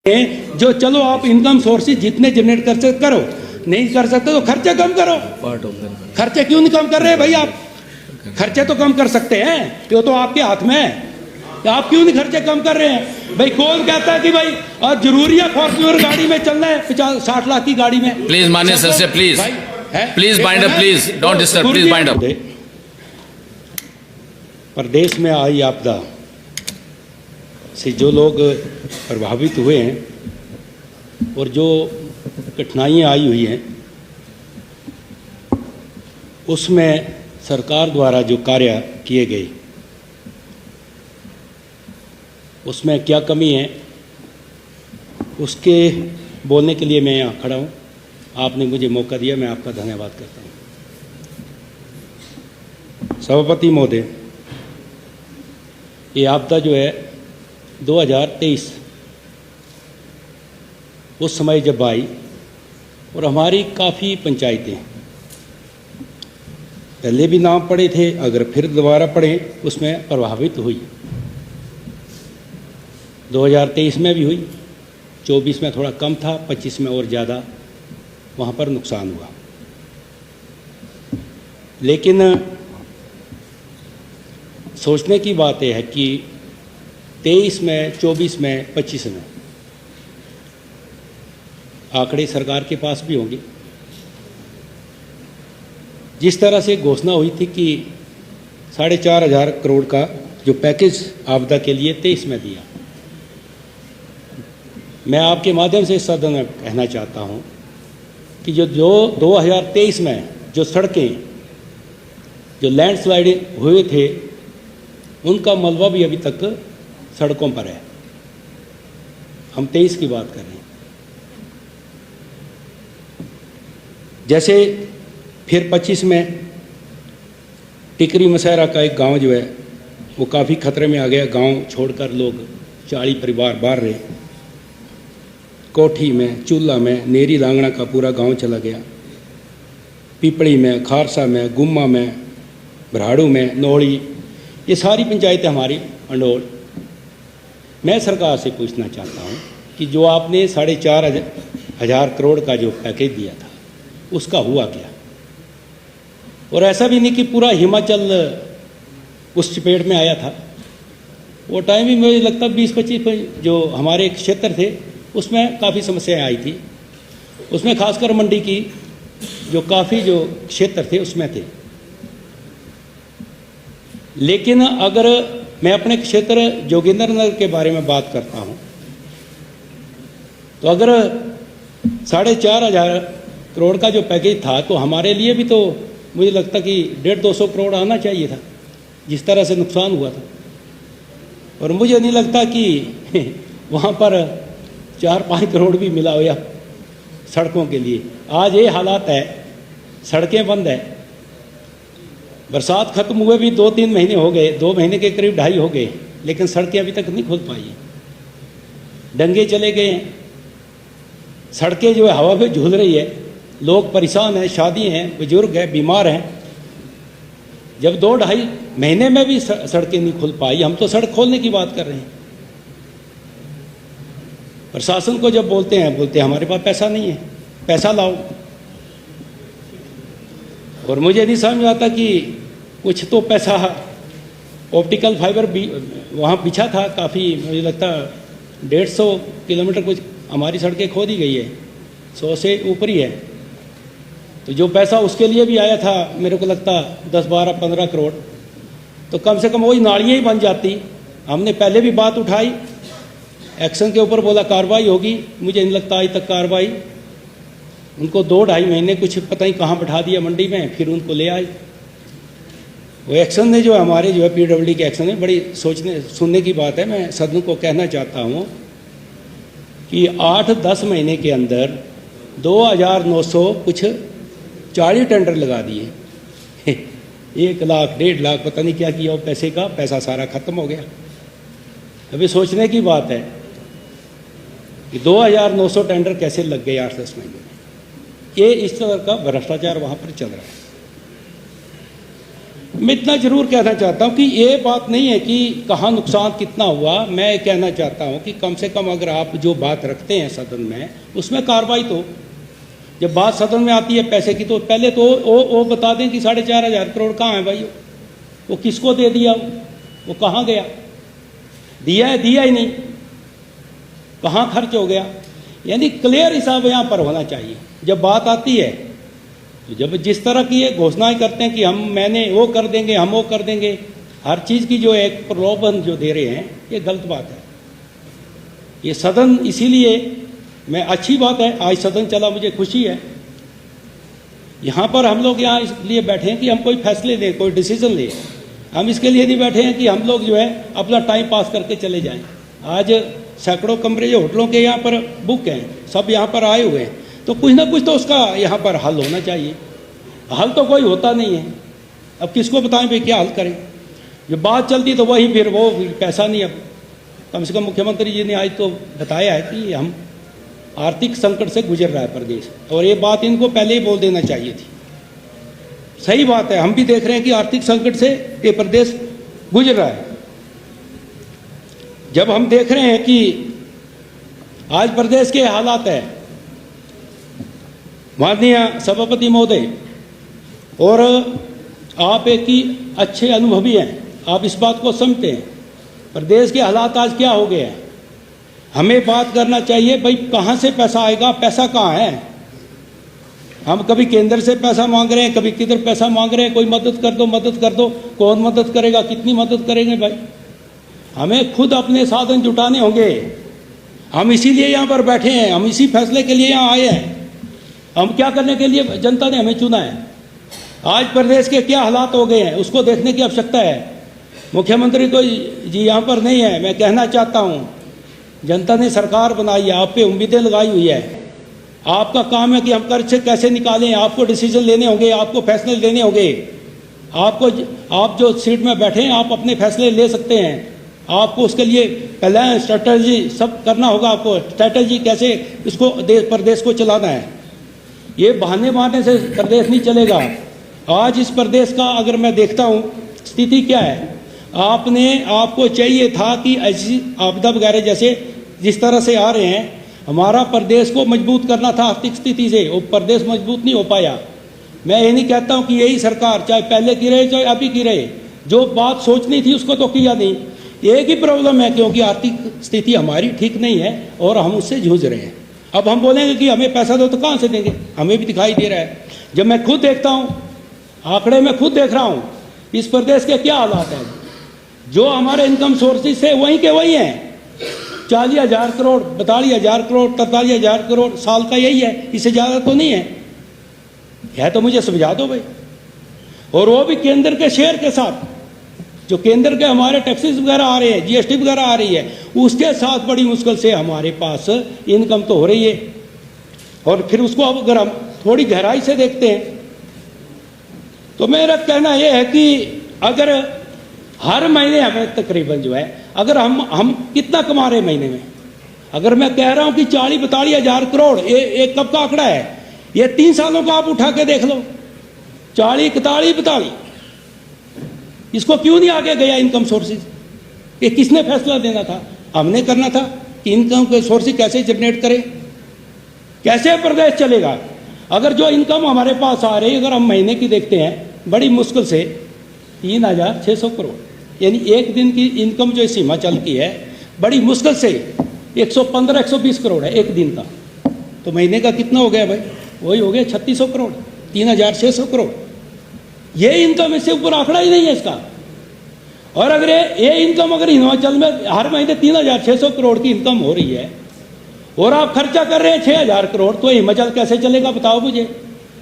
जो चलो आप इनकम सोर्सेज जितने जनरेट कर सकते करो, नहीं कर सकते तो खर्चे कम करो। खर्चे क्यों नहीं कम कर रहे भाई? आप खर्चे तो कम कर सकते हैं, ये तो आपके हाथ में है। आप क्यों नहीं खर्चे कम कर रहे हैं भाई? कौन कहता है कि भाई और जरूरी है फॉर्च्यूनर गाड़ी में चलना है 50-60 लाख की गाड़ी में? प्लीज माननीय सदस्य, please bind up, please don't disturb, please bind up. प्रदेश में आई आपदा से जो लोग प्रभावित हुए हैं और जो कठिनाइयाँ आई हुई हैं, उसमें सरकार द्वारा जो कार्य किए गए उसमें क्या कमी है, उसके बोलने के लिए मैं यहाँ खड़ा हूँ। आपने मुझे मौका दिया, मैं आपका धन्यवाद करता हूँ। सभापति महोदय, ये आपदा जो है 2023 उस समय जब आई और हमारी काफ़ी पंचायतें पहले भी नाम पड़े थे, अगर फिर दोबारा पढ़ें उसमें प्रभावित हुई। 2023 में भी हुई, 24 में थोड़ा कम था, 25 में और ज़्यादा वहाँ पर नुकसान हुआ। लेकिन सोचने की बात यह है कि 23 में, 24 में, 25 में आंकड़े सरकार के पास भी होंगे। जिस तरह से घोषणा हुई थी कि 4,500 करोड़ का जो पैकेज आपदा के लिए 23 में दिया, मैं आपके माध्यम से सदन में कहना चाहता हूं कि जो 2023 में जो सड़कें जो लैंडस्लाइडिंग हुए थे उनका मलबा भी अभी तक सड़कों पर है। हम 23 की बात कर रहे हैं। जैसे फिर 25 में टिकरी मसहरा का एक गांव जो है वो काफ़ी खतरे में आ गया। गांव छोड़कर लोग 40 परिवार बाहर रहे। कोठी में, चूल्हा में, नेरी लांगड़ा का पूरा गांव चला गया। पिपड़ी में, खारसा में, गुम्मा में, भराड़ू में, नौड़ी, ये सारी पंचायतें हमारी अंडोल। मैं सरकार से पूछना चाहता हूँ कि जो आपने 4,500 करोड़ का जो पैकेज दिया था उसका हुआ क्या? और ऐसा भी नहीं कि पूरा हिमाचल उस चपेट में आया था। वो टाइम भी मुझे लगता 20-25 जो हमारे क्षेत्र थे उसमें काफ़ी समस्याएं आई थी। उसमें खासकर मंडी की जो काफ़ी जो क्षेत्र थे उसमें थे। लेकिन अगर मैं अपने क्षेत्र जोगिंद्रनगर के बारे में बात करता हूं तो अगर 4,500 करोड़ का जो पैकेज था तो हमारे लिए भी तो मुझे लगता कि 150-200 करोड़ आना चाहिए था, जिस तरह से नुकसान हुआ था। और मुझे नहीं लगता कि वहाँ पर 4-5 करोड़ भी मिला हो या सड़कों के लिए। आज ये हालात है, सड़कें बंद है। बरसात खत्म हुए भी 2-3 महीने हो गए, 2 महीने के करीब 2.5 हो गए, लेकिन सड़कें अभी तक नहीं खुल पाई हैं। डंगे चले गए हैं, सड़कें जो है हवा में झूल रही है, लोग परेशान हैं, शादी हैं, बुजुर्ग हैं, बीमार हैं। जब 2-2.5 महीने में भी सड़कें नहीं खुल पाई, हम तो सड़क खोलने की बात कर रहे हैं। प्रशासन को जब बोलते हैं हमारे पास पैसा नहीं है, पैसा लाओ। और मुझे नहीं समझ आता कि कुछ तो पैसा ऑप्टिकल फाइबर भी वहाँ बिछा था काफ़ी, मुझे लगता 150 किलोमीटर कुछ हमारी सड़कें खोद दी गई है, 100 से ऊपर ही है। तो जो पैसा उसके लिए भी आया था मेरे को लगता 10-12-15 करोड़, तो कम से कम वही नालियाँ ही बन जाती। हमने पहले भी बात उठाई, एक्शन के ऊपर बोला कार्रवाई होगी, मुझे नहीं लगता आज तक कार्रवाई। उनको 2-2.5 महीने कुछ पता ही कहाँ बैठा दिया मंडी में, फिर उनको ले आए। वो एक्शन ने जो हमारे जो है PWD के एक्शन है, बड़ी सुनने की बात है। मैं सदन को कहना चाहता हूँ कि 8-10 महीने के अंदर 2,900 कुछ 40 टेंडर लगा दिए। 1 लाख 1.5 लाख पता नहीं क्या किया, पैसे का पैसा सारा खत्म हो गया। अभी सोचने की बात है कि 2,900 टेंडर कैसे लग गए 8-10 महीने में। ये इस तरह का भ्रष्टाचार वहाँ पर चल रहा है। मैं इतना जरूर कहना चाहता हूँ कि ये बात नहीं है कि कहाँ नुकसान कितना हुआ। मैं कहना चाहता हूँ कि कम से कम अगर आप जो बात रखते हैं सदन में, उसमें कार्रवाई तो, जब बात सदन में आती है पैसे की, तो पहले तो वो बता दें कि 4,500 करोड़ कहाँ है भाई, वो किसको दे दिया, वो कहाँ गया, दिया है दिया ही नहीं, कहाँ खर्च हो गया। यानी क्लियर हिसाब यहाँ पर होना चाहिए। जब बात आती है तो जब जिस तरह की ये घोषणाएं करते हैं कि मैंने वो कर देंगे, हम वो कर देंगे, हर चीज़ की जो एक प्रलोभन जो दे रहे हैं, ये गलत बात है। ये सदन इसीलिए मैं, अच्छी बात है आज सदन चला, मुझे खुशी है। यहाँ पर हम लोग यहाँ इसलिए बैठे हैं कि हम कोई फैसले लें, कोई डिसीजन लें। हम इसके लिए नहीं बैठे हैं कि हम लोग जो है अपना टाइम पास करके चले जाएं। आज सैकड़ों कमरे जो होटलों के यहाँ पर बुक हैं, सब यहाँ पर आए हुए हैं, तो कुछ ना कुछ तो उसका यहाँ पर हल होना चाहिए। हल तो कोई होता नहीं है। अब किसको बताएं भाई क्या हल करें। जब बात चलती तो वही फिर वो पैसा नहीं। अब कम से कम मुख्यमंत्री जी ने आज तो बताया है कि हम आर्थिक संकट से गुजर रहा है प्रदेश, और ये बात इनको पहले ही बोल देना चाहिए थी। सही बात है, हम भी देख रहे हैं कि आर्थिक संकट से ये प्रदेश गुजर रहा है। जब हम देख रहे हैं कि आज प्रदेश के हालात है, माननीय सभापति महोदय, और आप एक ही अच्छे अनुभवी हैं, आप इस बात को समझते हैं प्रदेश के हालात आज क्या हो गए हैं। हमें बात करना चाहिए भाई कहाँ से पैसा आएगा, पैसा कहाँ है। हम कभी केंद्र से पैसा मांग रहे हैं, कभी किधर पैसा मांग रहे हैं, कोई मदद कर दो मदद कर दो। कौन मदद करेगा, कितनी मदद करेंगे भाई। हमें खुद अपने साधन जुटाने होंगे। हम इसीलिए यहाँ पर बैठे हैं, हम इसी फैसले के लिए यहाँ आए हैं। हम क्या करने के लिए जनता ने हमें चुना है। आज प्रदेश के क्या हालात हो गए हैं उसको देखने की आवश्यकता है। मुख्यमंत्री तो जी यहाँ पर नहीं है। मैं कहना चाहता हूँ जनता ने सरकार बनाई है, आप पे उम्मीदें लगाई हुई है। आपका काम है कि हम कर्ज से कैसे निकालें। आपको डिसीजन लेने होंगे, आपको फैसले लेने होंगे। आप जो सीट में बैठे हैं आप अपने फैसले ले सकते हैं। आपको उसके लिए प्लान, स्ट्रैटेजी सब करना होगा। आपको स्ट्रैटेजी कैसे इसको प्रदेश को चलाना है। ये बहाने से प्रदेश नहीं चलेगा। आज इस प्रदेश का अगर मैं देखता हूँ स्थिति क्या है, आपको चाहिए था कि ऐसी आपदा वगैरह जैसे जिस तरह से आ रहे हैं, हमारा प्रदेश को मजबूत करना था आर्थिक स्थिति से। वो प्रदेश मजबूत नहीं हो पाया। मैं ये नहीं कहता हूँ कि यही सरकार चाहे पहले की रहे चाहे अभी की रहे, जो बात सोचनी थी उसको तो किया नहीं। एक ही प्रॉब्लम है, क्योंकि आर्थिक स्थिति हमारी ठीक नहीं है और हम उससे जूझ रहे हैं। अब हम बोलेंगे कि हमें पैसा दो तो कहाँ से देंगे, हमें भी दिखाई दे रहा है। जब मैं खुद देखता हूँ आंकड़े में खुद देख रहा हूँ इस प्रदेश के क्या हालात हैं। जो हमारे इनकम सोर्सेज है वहीं के वही हैं। 40,000 करोड़, 42,000 करोड़, 43,000 करोड़ साल का यही है, इससे ज़्यादा तो नहीं है। यह तो मुझे समझा दो भाई। और वो भी केंद्र के शेयर के साथ, जो केंद्र के हमारे टैक्सेस वगैरह आ रहे हैं, जीएसटी वगैरह आ रही है, उसके साथ बड़ी मुश्किल से हमारे पास इनकम तो हो रही है। और फिर उसको अब अगर हम थोड़ी गहराई से देखते हैं तो मेरा कहना यह है कि अगर हर महीने हमें तकरीबन जो है, अगर हम कितना कमा रहे हैं महीने में, अगर मैं कह रहा हूं कि 40-42,000 करोड़, ये कब का आंकड़ा है, ये 3 सालों का आप उठा के देख लो। 40-41-42, इसको क्यों नहीं आगे गया इनकम सोर्सेज। ये किसने फैसला देना था, हमने करना था कि इनकम के सोर्सेज कैसे जनरेट करें, कैसे प्रदेश चलेगा। अगर जो इनकम हमारे पास आ रही, अगर हम महीने की देखते हैं बड़ी मुश्किल से 3,600 करोड़, यानी एक दिन की इनकम जो इस हिमाचल की है बड़ी मुश्किल से 115-120 करोड़ है एक दिन का। तो महीने का कितना हो गया भाई, वही हो गया 3,600 करोड़, 3,600 करोड़। ये इनकम, इससे ऊपर आंकड़ा ही नहीं है इसका। और अगर ये इनकम अगर हिमाचल में हर महीने 3,600 करोड़ की इनकम हो रही है और आप खर्चा कर रहे हैं 6,000 करोड़, तो हिमाचल कैसे चलेगा बताओ मुझे।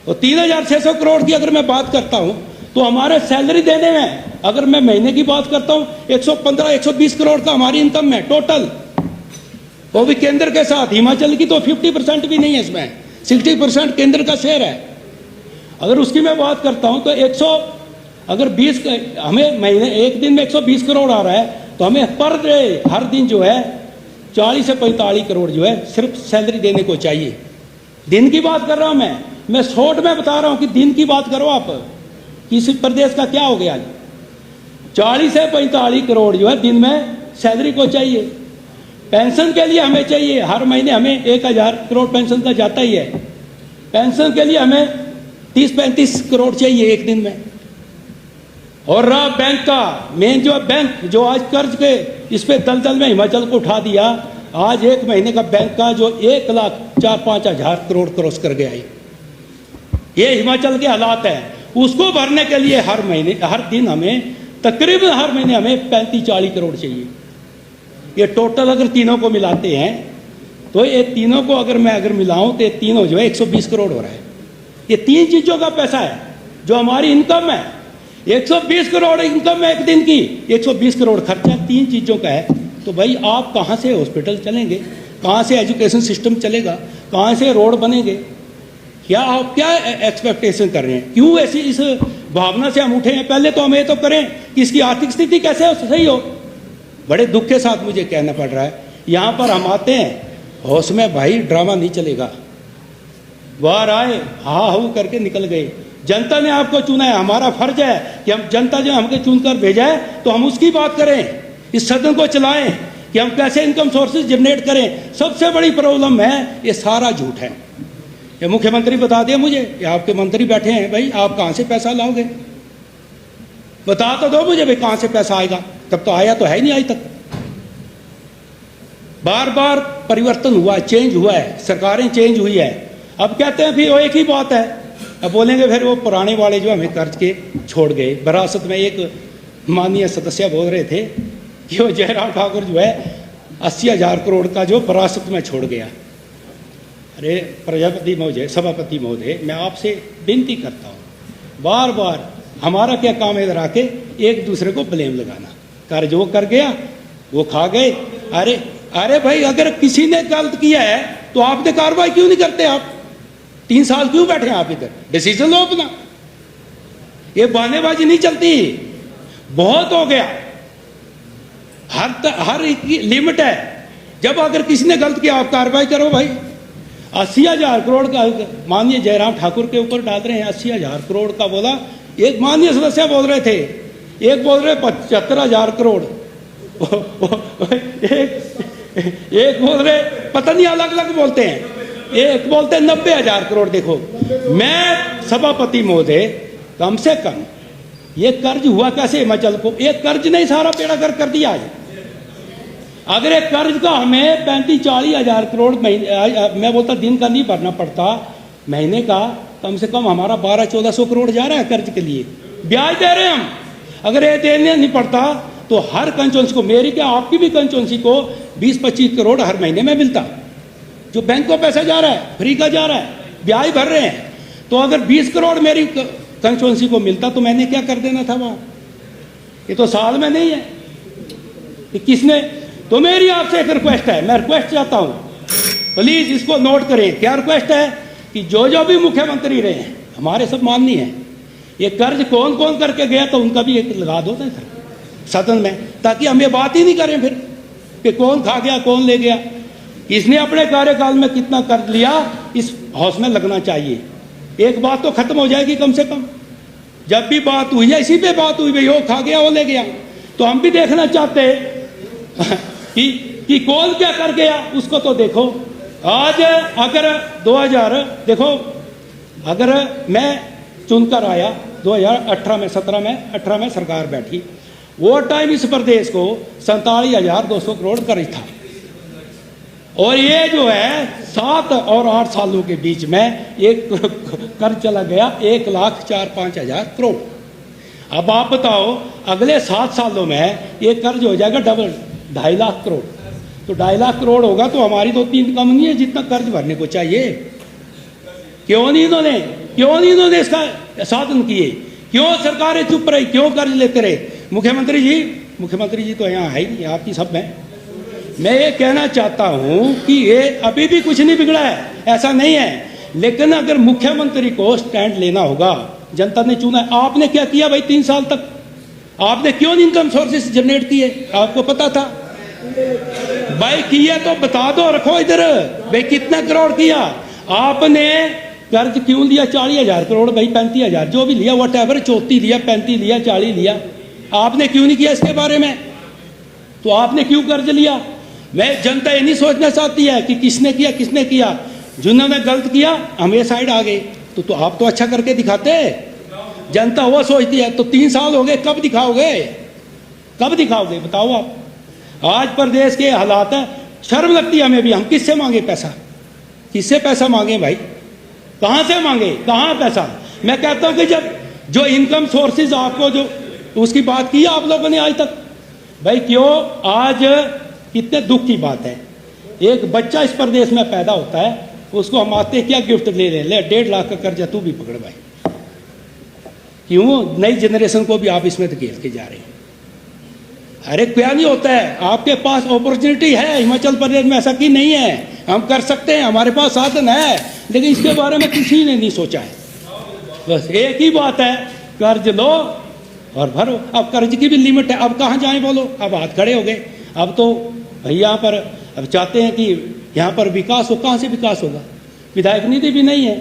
और 3,600 करोड़ की अगर मैं बात करता हूं तो हमारे सैलरी देने में, अगर मैं महीने की बात करता हूं 115-120 करोड़ का हमारी इनकम है टोटल, वो भी केंद्र के साथ। हिमाचल की तो 50% भी नहीं है, इसमें 60% केंद्र का शेयर है। अगर उसकी मैं बात करता हूं तो 120 हमें महीने एक दिन में 120 करोड़ आ रहा है, तो हमें पर डे हर दिन जो है 40 से 45 करोड़ जो है सिर्फ सैलरी देने को चाहिए। दिन की बात कर रहा हूं मैं शॉर्ट में बता रहा हूं कि दिन की बात करो आप। किसी प्रदेश का क्या हो गया आज? 40 से 45 करोड़ जो है दिन में सैलरी को चाहिए। पेंशन के लिए हमें चाहिए, हर महीने हमें 1000 करोड़ पेंशन का जाता ही है। पेंशन के लिए हमें 30-35 करोड़ चाहिए एक दिन में। और रहा बैंक का, मेन जो बैंक जो आज कर्ज के इस पे दलदल में हिमाचल को उठा दिया, आज एक महीने का बैंक का जो 1,04,05 हज़ार करोड़ क्रॉस कर गया है। ये हिमाचल के हालात हैं। उसको भरने के लिए हर महीने हर दिन हमें तकरीबन हर महीने हमें 35-40 करोड़ चाहिए। ये टोटल अगर तीनों को मिलाते हैं तो ये तीनों को अगर मैं मिलाऊं तो ये तीनों जो है 120 करोड़ हो रहा है। ये तीन चीजों का पैसा है जो हमारी इनकम है। 120 करोड़ इनकम है एक दिन की, 120 करोड़ खर्चा तीन चीजों का है। तो भाई आप कहाँ से हॉस्पिटल चलेंगे, कहाँ से एजुकेशन सिस्टम चलेगा, कहाँ से रोड बनेंगे? क्या आप क्या एक्सपेक्टेशन कर रहे हैं? क्यों ऐसी इस भावना से हम उठे हैं? पहले तो हम ये तो करें कि इसकी आर्थिक स्थिति कैसे हो सही हो। बड़े दुख के साथ मुझे कहना पड़ रहा है, यहाँ पर हम आते हैं होश में, भाई ड्रामा नहीं चलेगा। बाहर आए हा हू करके निकल गए। जनता ने आपको चुना है, हमारा फर्ज है कि हम जनता जो हमको चुनकर भेजा है तो हम उसकी बात करें, इस सदन को चलाएं कि हम कैसे इनकम सोर्सेज जनरेट करें। सबसे बड़ी प्रॉब्लम है ये सारा झूठ है। ये मुख्यमंत्री बता दिया मुझे, ये आपके मंत्री बैठे हैं, भाई आप कहाँ से पैसा लाओगे? बता तो दो मुझे भाई कहाँ से पैसा आएगा। तब तो आया तो है ही नहीं आज तक। बार बार परिवर्तन हुआ है, चेंज हुआ है, सरकारें चेंज हुई है। अब कहते हैं फिर वो एक ही बात है, अब बोलेंगे फिर वो पुराने वाले जो हमें कर्ज के छोड़ गए विरासत में। एक माननीय सदस्य बोल रहे थे कि वो जयराम ठाकुर जो है 80,000 करोड़ का जो विरासत में छोड़ गया। अरे प्रजापति महोदय, सभापति महोदय, मैं आपसे विनती करता हूँ, बार बार हमारा क्या काम है इधर आके एक दूसरे को ब्लेम लगाना। कर्ज वो कर गया, वो खा गए। अरे भाई अगर किसी ने गलत किया है तो आपने कार्रवाई क्यों नहीं करते? आप 3 साल क्यों बैठे हैं आप इधर? डिसीजन लो अपना। ये बहानेबाजी नहीं चलती, बहुत हो गया। हर एक की लिमिट है। जब अगर किसी ने गलत किया आप कार्रवाई करो भाई। 80,000 करोड़ का माननीय जयराम ठाकुर के ऊपर डाल रहे हैं। 80,000 करोड़ का बोला, एक माननीय सदस्य बोल रहे थे, एक बोल रहे 75,000 करोड़, एक बोल रहे पता नहीं, अलग अलग बोलते हैं। एक बोलते हैं 90,000 करोड़। देखो मैं सभापति महोदय, कम से कम ये कर्ज हुआ कैसे हिमाचल को? एक कर्ज नहीं सारा बेड़ा गर्क कर दिया आज। अगर एक कर्ज का हमें 35-40 हज़ार करोड़ महीने, मैं बोलता दिन का नहीं भरना पड़ता, महीने का कम से कम हमारा 1200-1400 करोड़ जा रहा है कर्ज के लिए। ब्याज दे रहे हैं हम। अगर ये देने नहीं पड़ता तो हर कंस्टिट्यूंसी को, मेरी क्या आपकी भी कंस्टिट्यूंसी को 20-25 करोड़ हर महीने में मिलता। जो बैंक को पैसा जा रहा है फ्री का जा रहा है, ब्याज भर रहे हैं। तो अगर 20 करोड़ मेरी कंस्टिट्यूंसी को मिलता तो मैंने क्या कर देना था वहां? ये तो साल में नहीं है कि किसने। तो मेरी आपसे एक रिक्वेस्ट है, मैं रिक्वेस्ट चाहता हूं, प्लीज इसको नोट करें। क्या रिक्वेस्ट है कि जो जो भी मुख्यमंत्री रहे हैं हमारे सब माननीय हैं, ये कर्ज कौन कौन करके गया तो उनका भी एक लगा दो ना सदन में, ताकि हम ये बात ही नहीं करें फिर कि कौन खा गया कौन ले गया। इसने अपने कार्यकाल में कितना कर्ज लिया, इस हाउस में लगना चाहिए। एक बात तो खत्म हो जाएगी कम से कम। जब भी बात हुई है इसी पे बात हुई, भाई वो खा गया वो ले गया, तो हम भी देखना चाहते कि कौन क्या कर गया उसको तो देखो। आज अगर 2000 देखो, अगर मैं चुनकर आया 2018 में 17 में 18 में सरकार बैठी, वो टाइम इस प्रदेश को 47,200 करोड़ कर्ज था। और ये जो है 7 और 8 सालों के बीच में एक कर्ज चला गया 1,04,05 हज़ार करोड़। अब आप बताओ अगले 7 सालों में ये कर्ज हो जाएगा डबल, 2.5 लाख करोड़। तो 2.5 लाख करोड़ होगा तो हमारी तो 3 कम नहीं है जितना कर्ज भरने को चाहिए। क्यों नहीं इन्होंने इसका साधन किए? क्यों सरकारें चुप रही? क्यों कर्ज लेते रहे? मुख्यमंत्री जी तो यहाँ है ही नहीं, आपकी सब में। मैं ये कहना चाहता हूं कि ये अभी भी कुछ नहीं बिगड़ा है, ऐसा नहीं है। लेकिन अगर मुख्यमंत्री को स्टैंड लेना होगा, जनता ने चुना है। आपने क्या किया भाई 3 साल तक? आपने क्यों इनकम सोर्सेस जनरेट किए? आपको पता था भाई? किया तो बता दो, रखो इधर भाई कितना करोड़ किया आपने। कर्ज क्यों लिया 40,000 करोड़ भाई, 35,000 जो भी लिया, वट एवर, 34 लिया, 35 लिया, 40 लिया, आपने क्यों नहीं किया इसके बारे में? तो आपने क्यों कर्ज लिया? मैं जनता ये नहीं सोचना चाहती है कि किसने किया। जिन्होंने गलत किया हम ये साइड आ गए, तो आप तो अच्छा करके दिखाते। जनता वो सोचती है। तो 3 साल हो गए, कब दिखाओगे बताओ आप? आज प्रदेश के हालात है, शर्म लगती है हमें भी। हम किससे मांगे पैसा? किससे पैसा मांगे भाई? कहां से मांगे? कहां पैसा? मैं कहता हूं कि जब जो इनकम सोर्सेज आपको जो उसकी बात की आप लोगों ने आज तक, भाई क्यों? आज कितने दुख की बात है, एक बच्चा इस प्रदेश में पैदा होता है, उसको हम आते क्या गिफ्ट ले 1.5 लाख का कर्जा तू भी पकड़ भाई। क्यों? नई जनरेशन को भी आप इसमें धकेल के जा रहे हैं। अरे क्या नहीं होता है, आपके पास अपॉर्चुनिटी है, हिमाचल प्रदेश में ऐसा कि नहीं है, हम कर सकते हैं, हमारे पास साधन है, लेकिन इसके बारे में किसी ने नहीं सोचा है। बस एक ही बात है, कर्ज लो और भरो। अब कर्ज की भी लिमिट है, अब कहाँ जाएं बोलो? अब हाथ खड़े हो गए। अब तो भाई यहाँ पर अब चाहते हैं कि यहाँ पर विकास हो, कहाँ से विकास होगा? विधायक निधि भी नहीं है,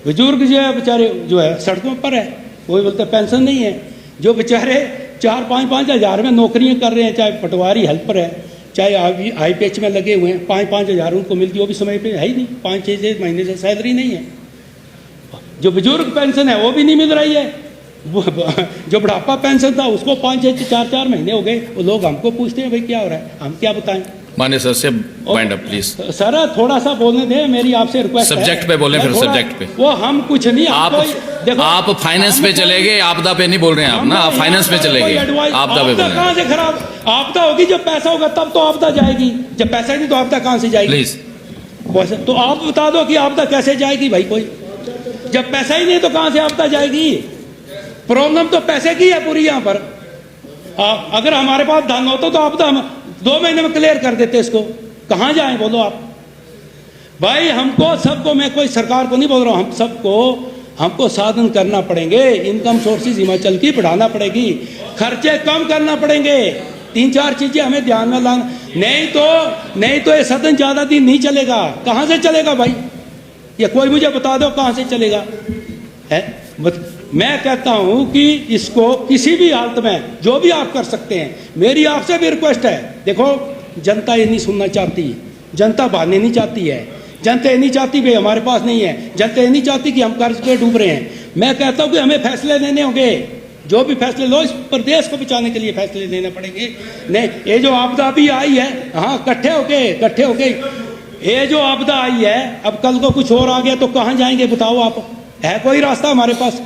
बुजुर्ग जो है बेचारे जो है सड़कों पर है, कोई बोलते पेंशन नहीं है, जो बेचारे 4-5 हज़ार में नौकरियां कर रहे हैं, चाहे पटवारी हेल्पर है, चाहे IPH में लगे हुए हैं, 5-5 हज़ार उनको मिलती, वो भी समय पे है ही नहीं, 5-6 महीने से सैलरी नहीं है। जो बुजुर्ग पेंशन है वो भी नहीं मिल रही है, जो बुढ़ापा पेंशन था उसको 5-6 4-4 महीने हो गए। वो लोग हमको पूछते हैं भाई क्या हो रहा है, हम क्या बताएं? माननीय सर से वाइंड अप प्लीज। सर थोड़ा सा बोलने दें, मेरी आपसे रिक्वेस्ट है। सब्जेक्ट पे बोलें, फिर सब्जेक्ट पे। वो हम कुछ नहीं, आप फाइनेंस पे चले गए, आपदा पे नहीं बोल रहे हैं आप ना, आप फाइनेंस पे चले गए, आपदा पे बोल रहे हैं। कहाँ से खराब आपदा होगी? जब पैसा होगा तब तो आपदा जाएगी, जब पैसा नहीं तो आपदा कहाँ से जाएगी? प्लीज तो आप बता दो कि आपदा कैसे जाएगी भाई? कोई जब पैसा ही नहीं तो कहाँ से आपदा जाएगी? प्रॉब्लम तो पैसे की है पूरी यहाँ पर। अगर हमारे पास धन होता तो आपदा हम 2 महीने में क्लियर कर देते इसको। कहाँ जाएं बोलो आप भाई? हमको सबको, मैं कोई सरकार को नहीं बोल रहा हूँ, हम सबको हमको साधन करना पड़ेंगे, इनकम सोर्सेज हिमाचल की बढ़ाना पड़ेगी, खर्चे कम करना पड़ेंगे, 3-4 चीजें हमें ध्यान में लाना। नहीं तो ये सदन ज्यादा दिन नहीं चलेगा। कहाँ से चलेगा भाई? ये कोई मुझे बता दो कहाँ से चलेगा है? मैं कहता हूं कि इसको किसी भी हालत में जो भी आप कर सकते हैं, मेरी आपसे भी रिक्वेस्ट है। देखो जनता ये नहीं सुनना चाहती, जनता बहाने नहीं चाहती है, जनता ये नहीं चाहती भाई हमारे पास नहीं है, जनता ये नहीं चाहती कि हम कर्ज पे डूब रहे हैं। मैं कहता हूं कि हमें फैसले लेने होंगे, जो भी फैसले लो, इस प्रदेश को बचाने के लिए फैसले लेने पड़ेंगे। नहीं, ये जो आपदा भी आई है, हाँ इकट्ठे होके ये जो आपदा आई है, अब कल को कुछ और आ गया तो कहाँ जाएंगे बताओ आप? है कोई रास्ता हमारे पास?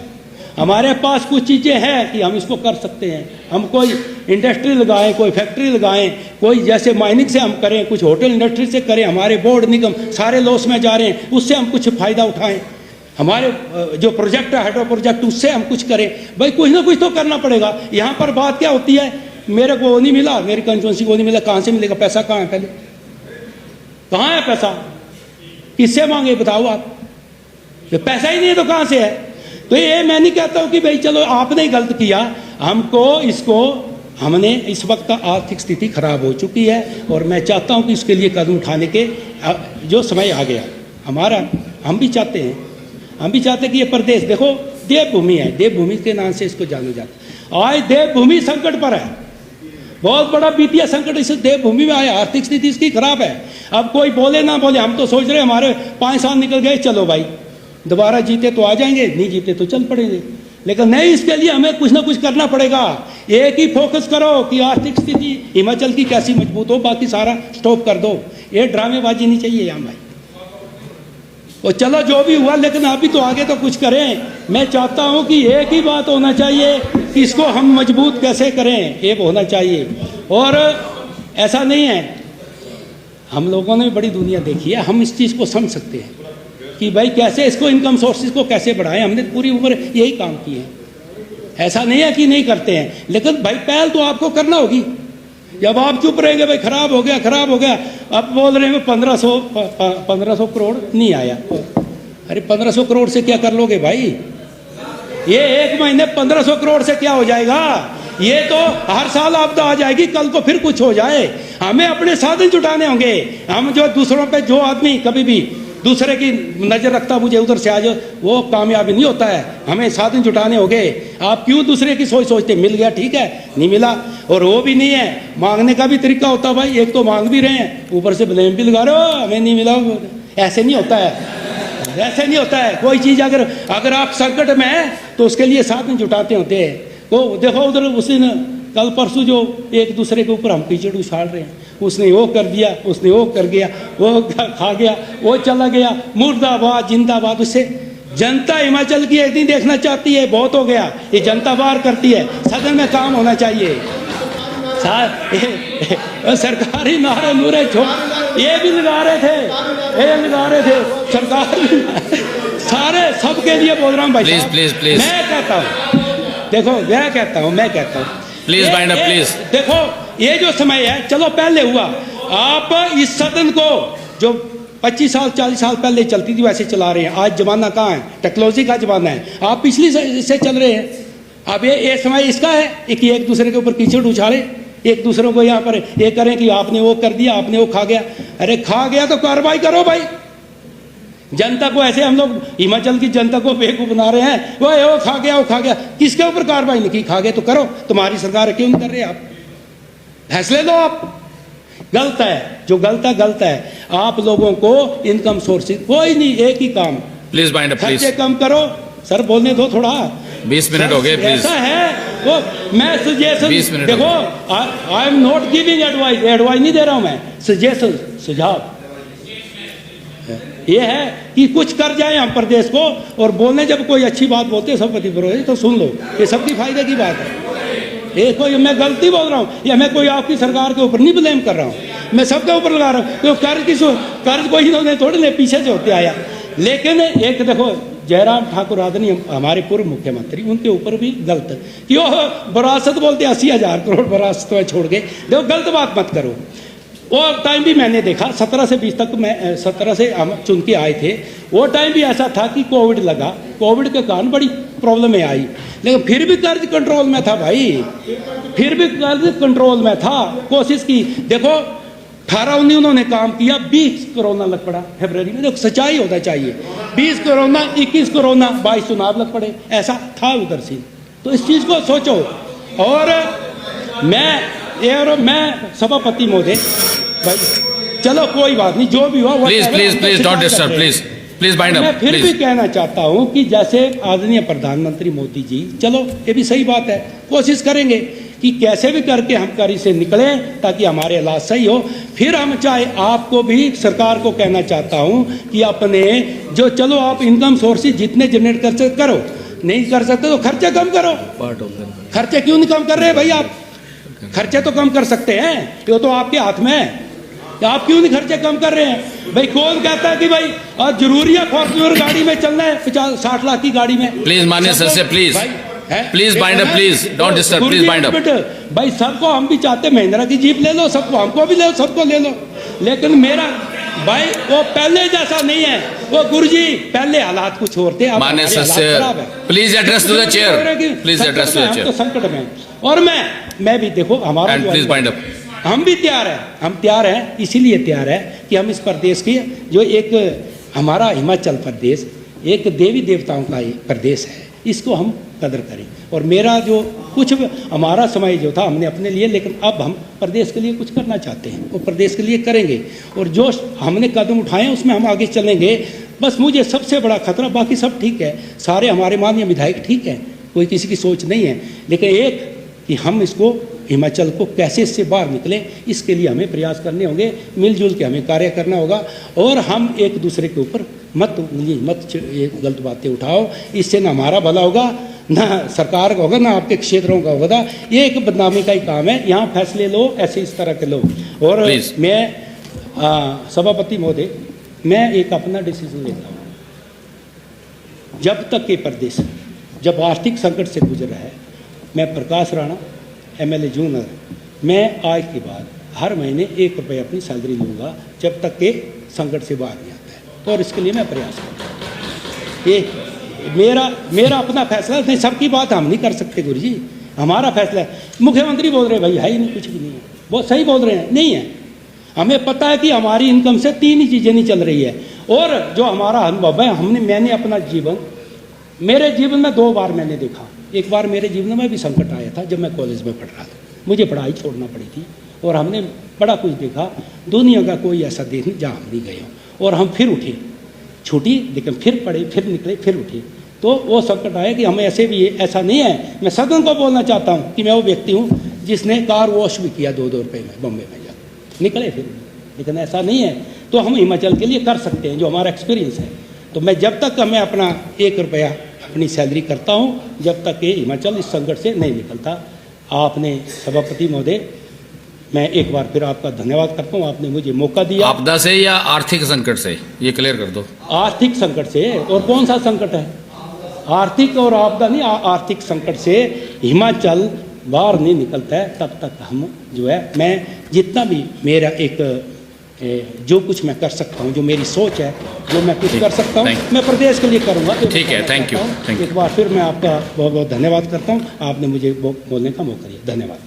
हमारे पास कुछ चीज़ें हैं कि हम इसको कर सकते हैं। हम कोई इंडस्ट्री लगाएं, कोई फैक्ट्री लगाएं, कोई जैसे माइनिंग से हम करें, कुछ होटल इंडस्ट्री से करें, हमारे बोर्ड निगम सारे लॉस में जा रहे हैं, उससे हम कुछ फ़ायदा उठाएं। हमारे जो प्रोजेक्ट है हाइड्रो प्रोजेक्ट, उससे हम कुछ करें। भाई कुछ ना कुछ तो करना पड़ेगा। यहाँ पर बात क्या होती है, मेरे को वो नहीं मिला, मेरी कंस्टिट्यूंसी को नहीं मिला, कहाँ से मिलेगा? पैसा कहाँ है? पहले कहाँ है पैसा? किससे मांगे बताओ आप? पैसा ही नहीं है तो कहाँ से है? तो ये मैं नहीं कहता हूं कि भाई चलो आपने गलत किया, हमने इस वक्त आर्थिक स्थिति खराब हो चुकी है और मैं चाहता हूं कि इसके लिए कदम उठाने के जो समय आ गया हमारा, हम भी चाहते हैं कि ये प्रदेश देखो देवभूमि है, देवभूमि के नाम से इसको जाना जाता है। आज देवभूमि संकट पर है, बहुत बड़ा वित्तीय संकट इस देवभूमि में आया, आर्थिक स्थिति इसकी खराब है। अब कोई बोले ना बोले, हम तो सोच रहे हमारे 5 साल निकल गए, चलो भाई दोबारा जीते तो आ जाएंगे, नहीं जीते तो चल पड़ेंगे। लेकिन नहीं, इसके लिए हमें कुछ ना कुछ करना पड़ेगा। एक ही फोकस करो कि आर्थिक स्थिति हिमाचल की कैसी मजबूत हो, बाकी सारा स्टॉप कर दो। ये ड्रामेबाजी नहीं चाहिए यहाँ भाई। और चलो जो भी हुआ, लेकिन अभी तो आगे तो कुछ करें। मैं चाहता हूँ कि एक ही बात होना चाहिए कि इसको हम मजबूत कैसे करें, ये होना चाहिए। और ऐसा नहीं है, हम लोगों ने बड़ी दुनिया देखी है, हम इस चीज़ को समझ सकते हैं कि भाई कैसे इसको इनकम सोर्सेज को कैसे बढ़ाएं। हमने पूरी उम्र यही काम किए हैं, ऐसा नहीं है कि नहीं करते हैं, लेकिन भाई पहल तो आपको करना होगी। जब आप चुप रहेंगे भाई खराब हो गया, अब बोल रहे हैं 1500 करोड़ नहीं आया। अरे 1500 करोड़ से क्या कर लोगे भाई? ये एक महीने 1500 करोड़ से क्या हो जाएगा? ये तो हर साल आपदा आ जाएगी, कल को फिर कुछ हो जाए। हमें अपने साधन जुटाने होंगे। हम जो दूसरों पे जो आदमी कभी भी दूसरे की नज़र रखता मुझे उधर से आ जाओ, वो कामयाबी नहीं होता है। हमें साधन जुटाने होंगे। आप क्यों दूसरे की सोचते, मिल गया ठीक है, नहीं मिला और वो भी नहीं है। मांगने का भी तरीका होता भाई, एक तो मांग भी रहे हैं, ऊपर से ब्लेम भी लगा रहे हो, हमें नहीं मिला। ऐसे नहीं होता है, ऐसे नहीं होता है। कोई चीज़ अगर आप संकट में हैं तो उसके लिए साधन जुटाते होते हैं। वो देखो उधर उस दिन कल परसों जो एक दूसरे के ऊपर हम कीचड़ उछाल रहे हैं, उसने वो कर दिया, उसने वो कर गया, वो खा गया, वो चला गया, मुर्दाबाद जिंदाबाद। उससे जनता हिमाचल की एक दिन देखना चाहती है, बहुत हो गया, ये जनता बाहर करती है, सदन में काम होना चाहिए। सरकारी नारे नूरे छोड़ ये भी लगा रहे थे, ये लगा रहे थे सरकार सारे सबके लिए बोल रहा हूँ भाई। प्लीज मैं कहता हूँ, देखो मैं कहता हूँ प्लीज बाइंड अप प्लीज। देखो ये जो समय है, चलो पहले हुआ, आप इस सदन को जो 25 साल 40 साल पहले चलती थी वैसे चला रहे हैं। आज जमाना कहाँ है, टेक्नोलॉजी का जमाना है, आप पिछली से चल रहे हैं। अब ये समय इसका है कि एक दूसरे के ऊपर कीचड़ उछाले, एक दूसरे को यहाँ पर ये करें कि आपने वो कर दिया, आपने वो खा गया। अरे खा गया तो कार्रवाई करो भाई। जनता को ऐसे हम लोग हिमाचल की जनता को बेवकूफ बना रहे हैं, वो खा गया, वो खा गया। किसके ऊपर कार्रवाई नहीं की? खा गए तो करो, तुम्हारी सरकार क्यों नहीं कर रही? आप फैसले लो। आप गलत है, जो गलत है। आप लोगों को इनकम सोर्सेज कोई नहीं, एक ही काम, प्लीज बाइंड अप प्लीज। खर्चे कम करो। सर बोलने दो थोड़ा, 20 मिनट हो गए प्लीज। ऐसा है वो मैं सजेशन, देखो I am not giving advice, advice नहीं दे रहा हूं मैं, सजेशन सुझाव ये है कि कुछ कर जाए हम प्रदेश को। और बोलने जब कोई अच्छी बात बोलते सब विरोधी तो सुन लो, ये सबकी फायदे की बात है। ये कोई मैं गलती बोल रहा हूँ या मैं कोई आपकी सरकार के ऊपर नहीं ब्लेम कर रहा हूँ, मैं सबके ऊपर लगा रहा हूँ। तो कर्ज को इन्होंने थोड़े ने पीछे से होते आया। लेकिन एक देखो जयराम ठाकुर आदमी हमारे पूर्व मुख्यमंत्री, उनके ऊपर भी गलत कि वो विरासत बोलते 80,000 करोड़ विरासत में छोड़ गए। देखो गलत बात मत करो। वो टाइम भी मैंने देखा 17 से 20 तक, मैं 17 से हम चुन के आए थे, वो टाइम भी ऐसा था कि कोविड लगा, कोविड के कारण बड़ी प्रॉब्लम आई, लेकिन फिर भी कर्ज कंट्रोल में था भाई, फिर भी कर्ज कंट्रोल में था। कोशिश की, देखो 18-19 उन्होंने काम किया, 20 कोरोना लग पड़ा फरवरी में। देखो सच्चाई होना चाहिए, 20 कोरोना, 21 कोरोना, 22 चुनाव लग पड़े, ऐसा था उधर से। तो इस चीज़ को सोचो। और मैं सभापति महोदय भाई, चलो कोई बात नहीं, जो भी हुआ please don't disturb, please bind up. मैं फिर भी कहना चाहता हूं कि जैसे आदरणीय प्रधानमंत्री मोदी जी, चलो ये भी सही बात है, कोशिश करेंगे कि कैसे भी करके हम कर्ज से निकलें ताकि हमारे हालात सही हो। फिर हम चाहे आपको भी सरकार को कहना चाहता हूं कि अपने जो, चलो आप इनकम सोर्सेज जितने जनरेट कर सकते करो, नहीं कर सकते तो खर्चे कम करो। खर्चे क्यों नहीं कम कर रहे भाई? आप खर्चे तो कम कर सकते हैं, ये तो आपके हाथ में है। आप क्यों नहीं खर्चे कम कर रहे हैं भाई? कौन कहता है कि भाई जरूरी है फॉर्च्यूनर गाड़ी में चलना है 50-60 लाख की गाड़ी में? प्लीज माननीय सदस्य please bind up, please don't disturb, please bind up. भाई सबको हम भी चाहते महिंद्रा की जीप ले लो, सबको, हमको भी ले लो, सबको ले लो। लेकिन मेरा भाई वो पहले जैसा नहीं है। वो गुरुजी पहले हालात कुछ और थे, माननीय सदस्य please address to the chair, please address to the chair. संकट में और मैं भी देखो हमारा प्लीज बाइंड अप। हम भी तैयार हैं, हम तैयार हैं, इसीलिए तैयार है कि हम इस प्रदेश की, जो एक हमारा हिमाचल प्रदेश एक देवी देवताओं का प्रदेश है, इसको हम कदर करें। और मेरा जो कुछ हमारा समय जो था हमने अपने लिए, लेकिन अब हम प्रदेश के लिए कुछ करना चाहते हैं, वो प्रदेश के लिए करेंगे। और जो हमने कदम उठाए उसमें हम आगे चलेंगे। बस मुझे सबसे बड़ा खतरा, बाकी सब ठीक है, सारे हमारे माननीय विधायक ठीक है, कोई किसी की सोच नहीं है, लेकिन एक कि हम इसको हिमाचल को कैसे इससे बाहर निकलें, इसके लिए हमें प्रयास करने होंगे, मिलजुल के हमें कार्य करना होगा। और हम एक दूसरे के ऊपर मत गलत बातें उठाओ, इससे ना हमारा भला होगा, ना सरकार का होगा, ना आपके क्षेत्रों का होगा। ये एक बदनामी का ही काम है। यहाँ फैसले लो ऐसे इस तरह के लो। और मैं सभापति महोदय, मैं एक अपना डिसीजन लेता हूँ। जब तक ये प्रदेश जब आर्थिक संकट से गुजर रहा है, मैं प्रकाश राणा MLA जूनर, मैं आज के बाद हर महीने 1 रुपये अपनी सैलरी लूँगा जब तक के संकट से बाहर नहीं आता है। और इसके लिए मैं प्रयास करूँगा। ये मेरा अपना फैसला नहीं, सबकी बात हम नहीं कर सकते गुरुजी, हमारा फैसला है। मुख्यमंत्री बोल रहे हैं भाई है ही नहीं, कुछ भी नहीं है, बहुत सही बोल रहे हैं, नहीं है। हमें पता है कि हमारी इनकम से 3 ही चीज़ें नहीं चल रही है। और जो हमारा अनुभव है, मैंने अपना जीवन, मेरे जीवन में 2 बार मैंने देखा। एक बार मेरे जीवन में भी संकट आया था जब मैं कॉलेज में पढ़ रहा था, मुझे पढ़ाई छोड़ना पड़ी थी और हमने बड़ा कुछ देखा। दुनिया का कोई ऐसा देश नहीं जहाँ हम नहीं गए हों। और हम फिर उठे, छूटी लेकिन फिर पढ़े, फिर निकले, फिर उठे। तो वो संकट आया कि हमें ऐसे भी, ऐसा नहीं है। मैं सदन को बोलना चाहता हूँ कि मैं वो व्यक्ति हूँ जिसने कार वॉश भी किया 2-2 रुपये में बॉम्बे में जाकर, निकले फिर। लेकिन ऐसा नहीं है। तो हम हिमाचल के लिए कर सकते हैं, जो हमारा एक्सपीरियंस है। तो मैं जब तक मैं अपना 1 रुपया अपनी सैलरी करता हूँ, जब तक ये हिमाचल इस संकट से नहीं निकलता। आपने सभापति महोदय, मैं एक बार फिर आपका धन्यवाद करता हूँ, आपने मुझे मौका दिया। आपदा से या आर्थिक संकट से, ये क्लियर कर दो। आर्थिक संकट से। और कौन सा संकट है? आर्थिक और आपदा नहीं, आर्थिक संकट से हिमाचल बाहर नहीं निकलता है तब तक हम जो है, मैं जितना भी मेरा एक जो कुछ मैं कर सकता हूँ, जो मेरी सोच है, जो मैं कुछ कर सकता हूँ, मैं प्रदेश के लिए करूँगा। ठीक है, थैंक यू। एक बार फिर मैं आपका बहुत बहुत धन्यवाद करता हूँ। आपने मुझे बोलने का मौका दिया। धन्यवाद।